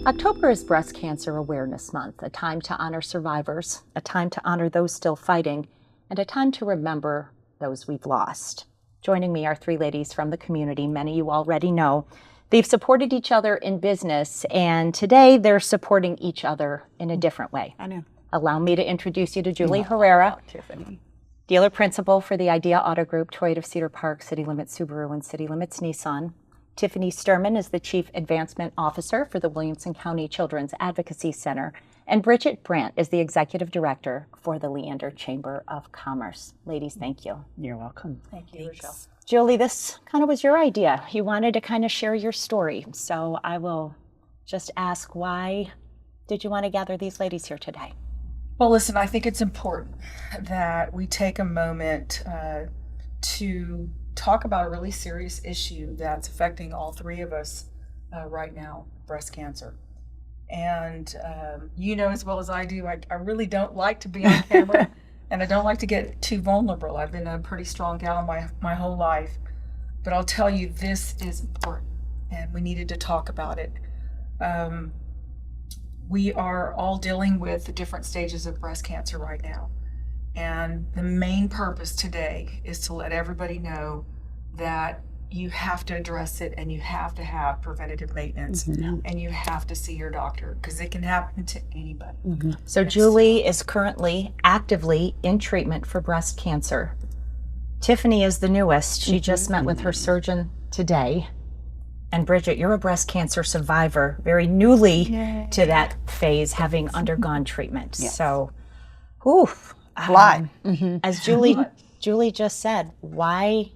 October is Breast Cancer Awareness Month, a time to honor survivors, a time to honor those still fighting, and a time to remember those we've lost. Joining me are three ladies from the community, many you already know. They've supported each other in business, and today they're supporting each other in a different way. I know. Allow me to introduce you to Julie Herrera, Tiffany. dealer principal for the Idea Auto Group, Toyota of Cedar Park, City Limits Subaru, and City Limits Nissan. Tiffany Sturman is the Chief Advancement Officer for the Williamson County Children's Advocacy Center. And Bridget Brandt is the Executive Director for the Leander Chamber of Commerce. Ladies, thank you. You're welcome. Thank you, Rochelle. Julie, this kind of was your idea. You wanted to kind of share your story. So I will just ask, why did you want to gather these ladies here today? Well, listen, I think it's important that we take a moment to talk about a really serious issue that's affecting all three of us right now, breast cancer. And you know as well as I do, I really don't like to be on camera and I don't like to get too vulnerable. I've been a pretty strong gal my whole life. But I'll tell you, this is important and we needed to talk about it. We are all dealing with the different stages of breast cancer right now. And the main purpose today is to let everybody know that you have to address it and you have to have preventative maintenance and you have to see your doctor because it can happen to anybody. So Julie is currently actively in treatment for breast cancer. Tiffany is the newest. She just met with her surgeon today. And Bridget, you're a breast cancer survivor, very newly to that phase, having undergone treatment. Yes. So, oof. As Julie just said, why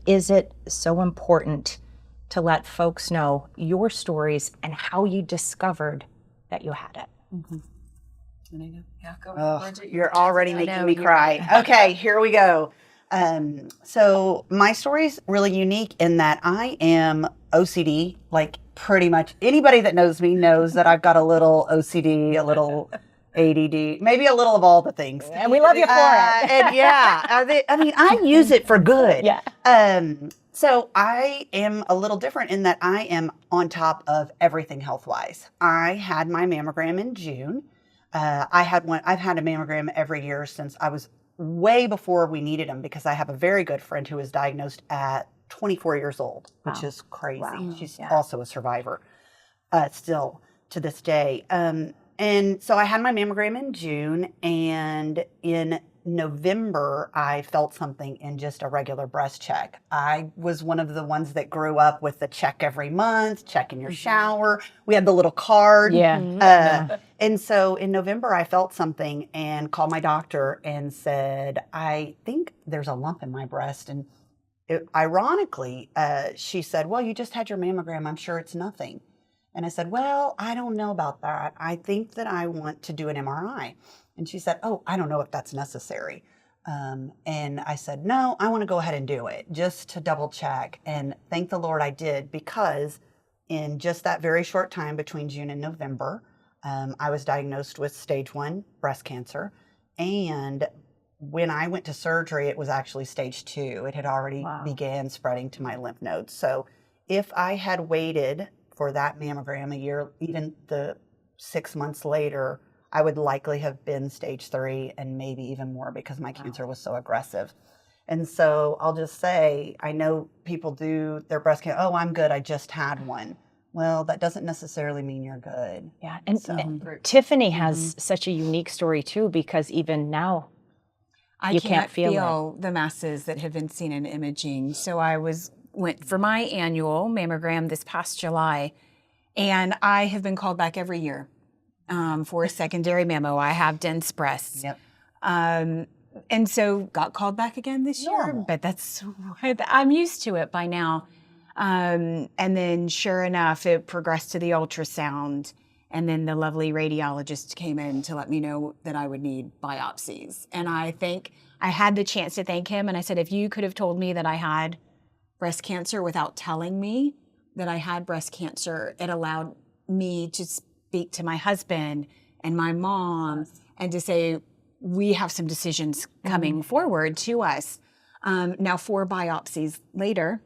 is it so important to let folks know your stories and how you discovered that you had it? Yeah, go ahead, Bridget. You're already making me cry. Okay, here we go. So my story's really unique in that I am OCD, like pretty much anybody that knows me knows that I've got a little OCD, a little ADD, maybe a little of all the things. And we love you for it. And yeah, I mean, I use it for good. Yeah. So I am a little different in that I am on top of everything health-wise. I had my mammogram in June. I've had a mammogram every year since I was way before we needed them because I have a very good friend who was diagnosed at 24 years old, which is crazy. Wow. She's also a survivor still to this day. And so I had my mammogram in June, and in November, I felt something in just a regular breast check. I was one of the ones that grew up with the check every month, check in your shower. We had the little card. And so in November, I felt something and called my doctor and said, I think there's a lump in my breast. And ironically, she said, well, you just had your mammogram. I'm sure it's nothing. And I said, well, I don't know about that. I think that I want to do an MRI. And she said, oh, I don't know if that's necessary. And I said, no, I want to go ahead and do it just to double check. And thank the Lord I did, because in just that very short time between June and November, I was diagnosed with stage 1 breast cancer. And when I went to surgery, it was actually stage 2. It had already began spreading to my lymph nodes. So if I had waited for that mammogram a year, even the 6 months later, I would likely have been stage 3 and maybe even more because my cancer was so aggressive. And so I'll just say, I know people do their breast cancer, oh, I'm good, I just had one. Well, that doesn't necessarily mean you're good. Yeah, and Tiffany has such a unique story too, because even now, you can't feel the masses that have been seen in imaging. So I went for my annual mammogram this past July, and I have been called back every year for a secondary mammo. I have dense breasts. And so got called back again this year, but I'm used to it by now. And then sure enough, it progressed to the ultrasound, and then the lovely radiologist came in to let me know that I would need biopsies. And I think I had the chance to thank him, and I said, if you could have told me that I had breast cancer without telling me that I had breast cancer, it allowed me to speak to my husband and my mom and to say, we have some decisions coming forward to us. Now 4 biopsies later,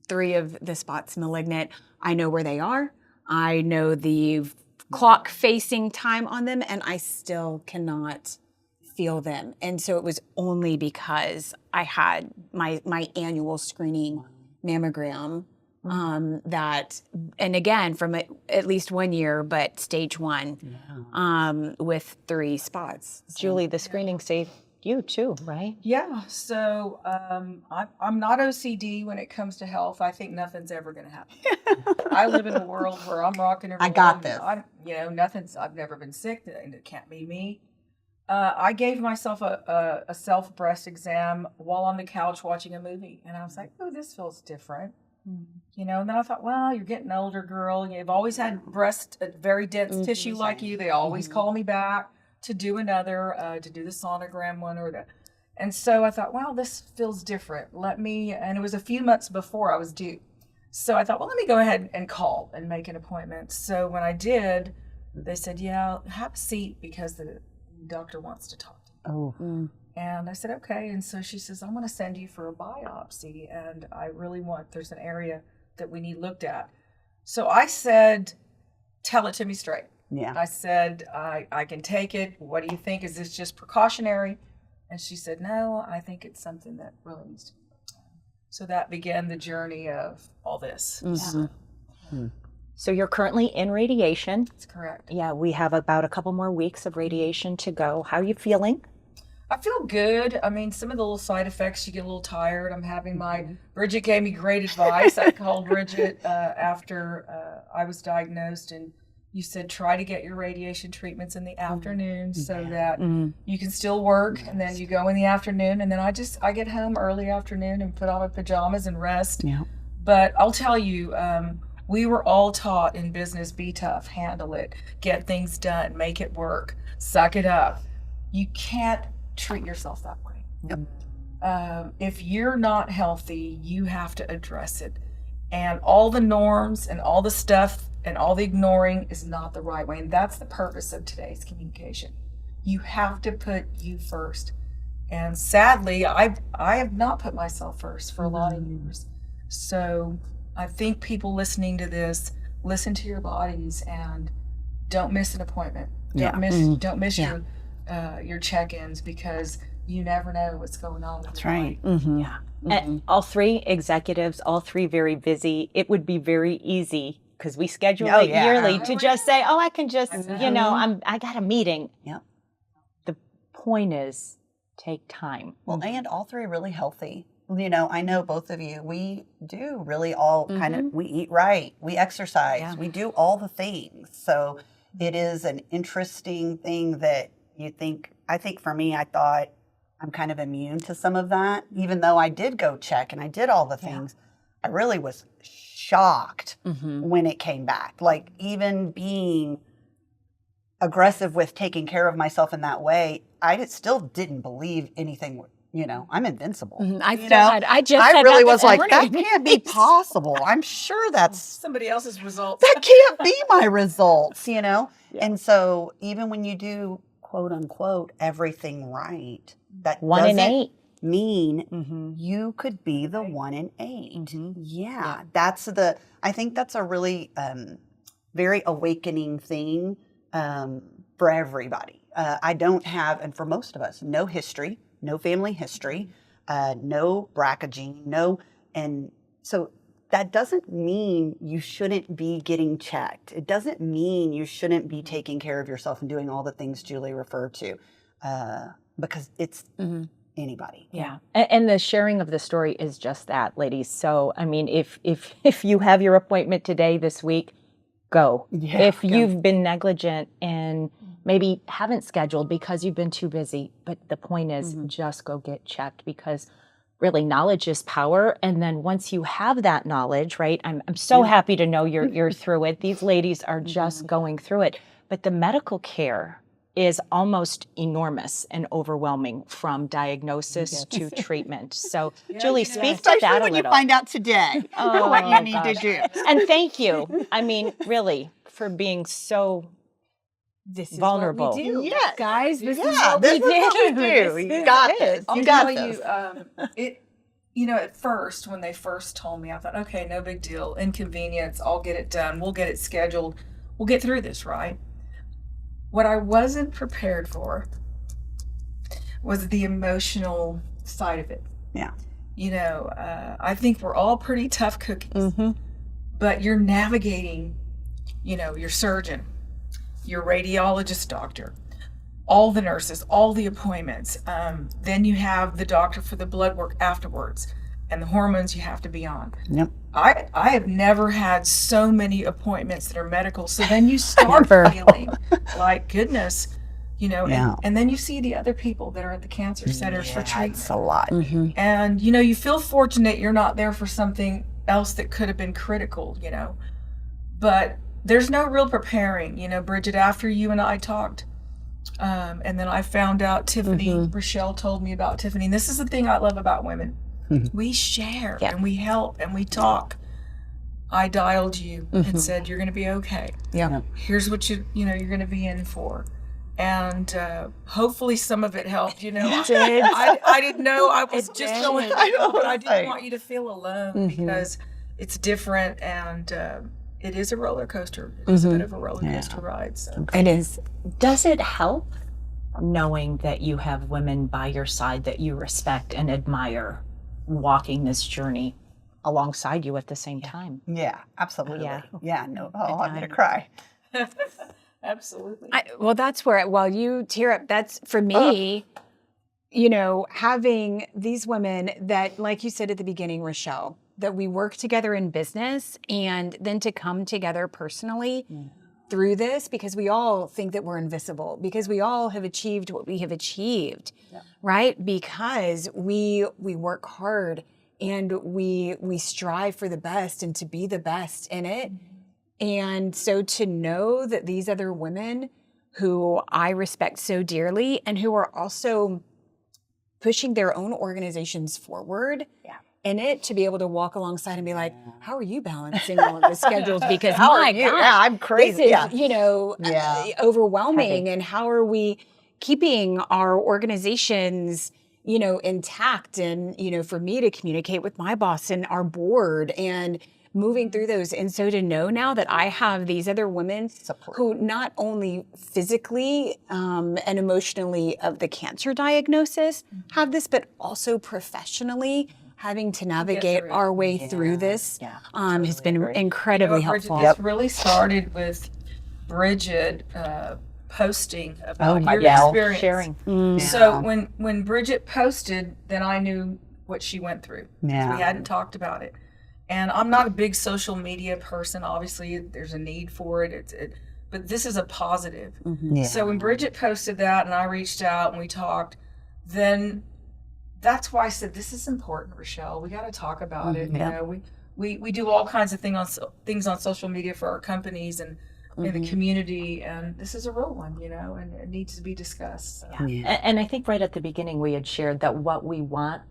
3 of the spots malignant, I know where they are. I know the clock facing time on them, and I still cannot feel them. And so it was only because I had my annual screening mammogram that, and again, from at least 1 year, but stage 1 with 3 spots. Julie, the screening saved you too, right? Yeah. So I'm not OCD when it comes to health. I think nothing's ever going to happen. I live in a world where I'm rocking everyone. I got this. I've never been sick, and it can't be me. I gave myself a self breast exam while on the couch watching a movie, and I was like, "Oh, this feels different," And then I thought, well, you're getting older, girl. You've always had very dense tissue like you. They always call me back to do another, to do the sonogram one and so I thought, well, this feels different. And it was a few months before I was due. So I thought, well, let me go ahead and call and make an appointment. So when I did, they said, yeah, have a seat because the doctor wants to talk to you. Oh. And I said, okay. And so she says, I'm going to send you for a biopsy. And I really there's an area that we need looked at. So I said, tell it to me straight. Yeah. I said, I can take it. What do you think? Is this just precautionary? And she said, no, I think it's something that really needs to be looked at. So that began the journey of all this. Mm-hmm. So you're currently in radiation. That's correct. Yeah, we have about a couple more weeks of radiation to go. How are you feeling? I feel good. I mean, some of the little side effects, you get a little tired. I'm having Bridget gave me great advice. I called Bridget after I was diagnosed, and you said try to get your radiation treatments in the afternoon so that you can still work, and then you go in the afternoon, and then I get home early afternoon and put on my pajamas and rest. Yeah. But I'll tell you, we were all taught in business, be tough, handle it, get things done, make it work, suck it up. You can't treat yourself that way. Yep. If you're not healthy, you have to address it. And all the norms and all the stuff and all the ignoring is not the right way. And that's the purpose of today's communication. You have to put you first. And sadly, I have not put myself first for a lot of years. So I think people listening to this, listen to your bodies and don't miss an appointment. Don't miss your check-ins, because you never know what's going on. That's right. Yeah. And all 3 executives, all 3 very busy. It would be very easy because we schedule it yearly to just say, I can just, I got a meeting. Yeah. The point is take time. Well, and all 3 really healthy. I know both of you, we do really all kind of, we eat right, we exercise, we do all the things. So it is an interesting thing that I think for me, I thought I'm kind of immune to some of that, even though I did go check and I did all the things. I really was shocked when it came back. Like, even being aggressive with taking care of myself in that way, I still didn't believe anything. I'm invincible. I said really that was this like, morning. that can't be possible. I'm sure that's Somebody else's results. that can't be my results, And so even when you do, quote unquote, everything right, that 1 in doesn't 8 mean you could be the 1 in 8. Yeah. I think that's a really very awakening thing for everybody. I don't have, and for most of us, no history, no family history, no BRCA gene, and so that doesn't mean you shouldn't be getting checked. It doesn't mean you shouldn't be taking care of yourself and doing all the things Julie referred to, because it's anybody. Yeah. And the sharing of the story is just that, ladies. So, I mean, if you have your appointment today, this week, go. Yeah, if you've been negligent and maybe haven't scheduled because you've been too busy, but the point is just go get checked, because really knowledge is power. And then once you have that knowledge, right, I'm so happy to know you're through it. These ladies are just going through it. But the medical care is almost enormous and overwhelming, from diagnosis to treatment. So Julie, speak to that a little. Especially when you find out today what you need to do. And thank you. I mean, really, for being so vulnerable. What we do. Yes. Guys, this is Yeah, what this we is what we do. do. You got this. I'll You got tell this. you, at first, when they first told me, I thought, okay, no big deal, inconvenience, I'll get it done, we'll get it scheduled, we'll get through this, right? What I wasn't prepared for was the emotional side of it. Yeah. I think we're all pretty tough cookies, but you're navigating, your surgeon, your radiologist doctor, all the nurses, all the appointments. Then you have the doctor for the blood work afterwards and the hormones you have to be on. Yep. I have never had so many appointments that are medical. So then you start feeling like, goodness, and then you see the other people that are at the cancer centers for treatment. It's a lot. And, you feel fortunate you're not there for something else that could have been critical, but there's no real preparing, Bridget, after you and I talked. And then I found out Tiffany, Rochelle told me about Tiffany. And this is the thing I love about women. We share and we help and we talk. I dialed you and said, you're going to be okay. Yeah. Here's what you're going to be in for. And hopefully some of it helped, I didn't know I was just going through it, but I didn't want you to feel alone because it's different and it is a roller coaster. It is a bit of a roller coaster ride. So. It is. Does it help knowing that you have women by your side that you respect and admire walking this journey alongside you at the same time? Yeah, absolutely. Yeah. No. Oh, I'm going to cry. Absolutely. That's where, while you tear up, that's for me, having these women that, like you said at the beginning, Rochelle, that we work together in business and then to come together personally through this, because we all think that we're invisible, because we all have achieved what we have achieved, right? Because we work hard and we strive for the best and to be the best in it. And so to know that these other women who I respect so dearly and who are also pushing their own organizations forward in it, to be able to walk alongside and be like, how are you balancing all of the schedules? Because my gosh, I'm crazy. this is, overwhelming. And how are we keeping our organizations, intact? And, for me to communicate with my boss and our board and moving through those. And so to know now that I have these other women who not only physically and emotionally of the cancer diagnosis have this, but also professionally having to navigate our way through this has been incredibly helpful. Bridget, this really started with Bridget posting about your experience. Sharing. So when Bridget posted, then I knew what she went through. Yeah. We hadn't talked about it. And I'm not a big social media person. Obviously, there's a need for it. But this is a positive. So when Bridget posted that and I reached out and we talked, then that's why I said, this is important, Rochelle. We got to talk about it. We do all kinds of things on social media for our companies and in the community. And this is a real one, and it needs to be discussed. So. And I think right at the beginning we had shared that what we want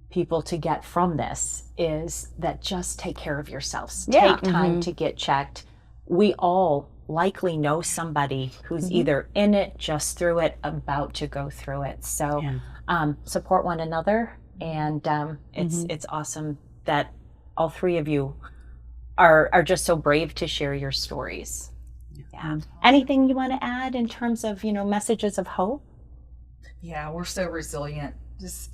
people to get from this is that just take care of yourselves. Take time to get checked. We all likely know somebody who's either in it, just through it, about to go through it. So support one another. And it's awesome that all three of you are just so brave to share your stories. Anything you want to add in terms of, messages of hope? Yeah, we're so resilient. Just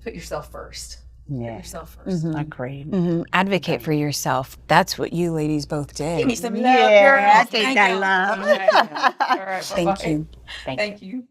put yourself first. Put yourself first. Agreed. Advocate for yourself. That's what you ladies both did. Give me some love. Yeah, girl. I take that love. Okay. All right. Thank you. Thank you.